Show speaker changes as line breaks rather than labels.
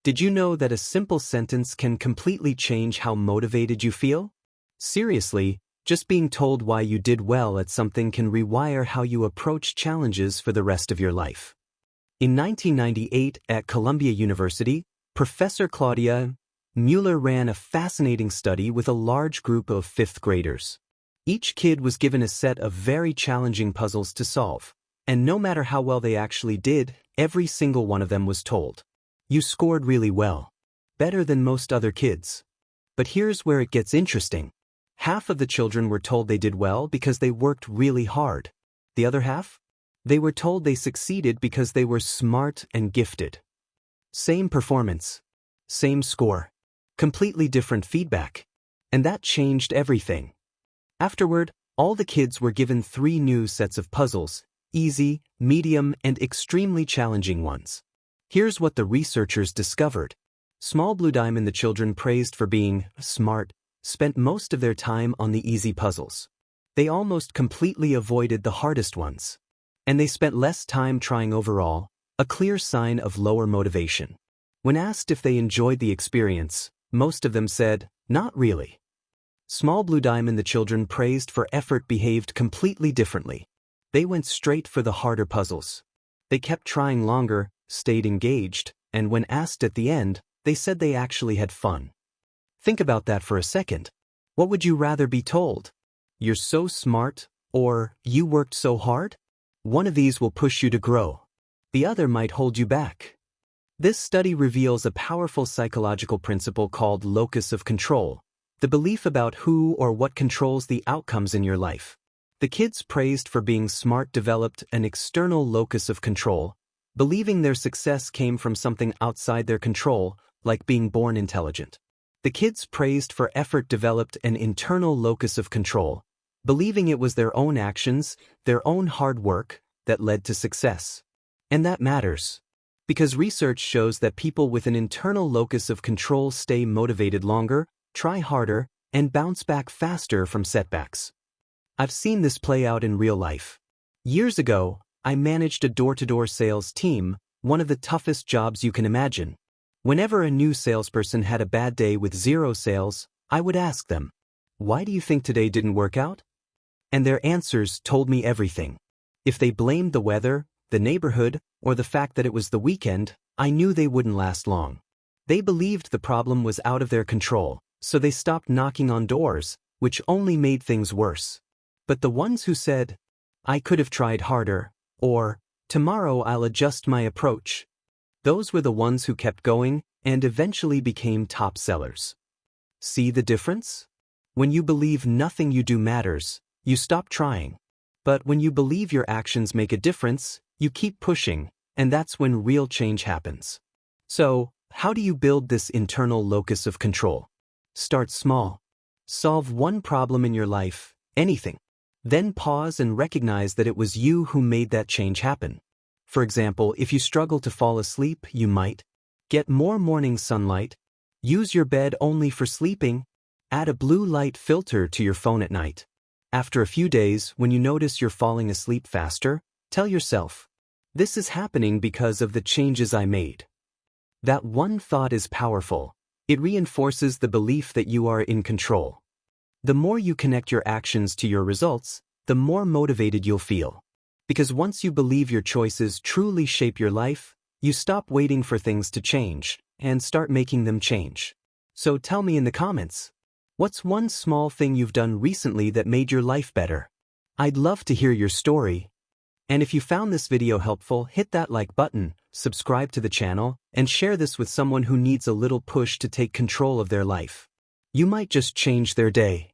Did you know that a simple sentence can completely change how motivated you feel? Seriously, just being told why you did well at something can rewire how you approach challenges for the rest of your life. In 1998 at Columbia University, Professor Claudia Mueller ran a fascinating study with a large group of fifth graders. Each kid was given a set of very challenging puzzles to solve, and no matter how well they actually did, every single one of them was told, "You scored really well. Better than most other kids." But here's where it gets interesting. Half of the children were told they did well because they worked really hard. The other half? They were told they succeeded because they were smart and gifted. Same performance. Same score. Completely different feedback. And that changed everything. Afterward, all the kids were given 3 new sets of puzzles: easy, medium, and extremely challenging ones. Here's what the researchers discovered. Small Blue Diamond, the children praised for being smart, spent most of their time on the easy puzzles. They almost completely avoided the hardest ones. And they spent less time trying overall, a clear sign of lower motivation. When asked if they enjoyed the experience, most of them said, "Not really." Small Blue Diamond, the children praised for effort, behaved completely differently. They went straight for the harder puzzles. They kept trying longer, stayed engaged, and when asked at the end, they said they actually had fun. Think about that for a second. What would you rather be told? "You're so smart," or "You worked so hard"? One of these will push you to grow. The other might hold you back. This study reveals a powerful psychological principle called locus of control, the belief about who or what controls the outcomes in your life. The kids praised for being smart developed an external locus of control, believing their success came from something outside their control, like being born intelligent. The kids praised for effort developed an internal locus of control, believing it was their own actions, their own hard work, that led to success. And that matters, because research shows that people with an internal locus of control stay motivated longer, try harder, and bounce back faster from setbacks. I've seen this play out in real life. Years ago, I managed a door-to-door sales team, one of the toughest jobs you can imagine. Whenever a new salesperson had a bad day with 0 sales, I would ask them, "Why do you think today didn't work out?" And their answers told me everything. If they blamed the weather, the neighborhood, or the fact that it was the weekend, I knew they wouldn't last long. They believed the problem was out of their control, so they stopped knocking on doors, which only made things worse. But the ones who said, "I could have tried harder," or "Tomorrow I'll adjust my approach," those were the ones who kept going and eventually became top sellers. See the difference? When you believe nothing you do matters, you stop trying. But when you believe your actions make a difference, you keep pushing, and that's when real change happens. So, how do you build this internal locus of control? Start small. Solve one problem in your life, anything. Then pause and recognize that it was you who made that change happen. For example, if you struggle to fall asleep, you might get more morning sunlight, use your bed only for sleeping, add a blue light filter to your phone at night. After a few days, when you notice you're falling asleep faster, tell yourself, "This is happening because of the changes I made." That one thought is powerful. It reinforces the belief that you are in control. The more you connect your actions to your results, the more motivated you'll feel. Because once you believe your choices truly shape your life, you stop waiting for things to change and start making them change. So tell me in the comments, what's one small thing you've done recently that made your life better? I'd love to hear your story. And if you found this video helpful, hit that like button, subscribe to the channel, and share this with someone who needs a little push to take control of their life. You might just change their day.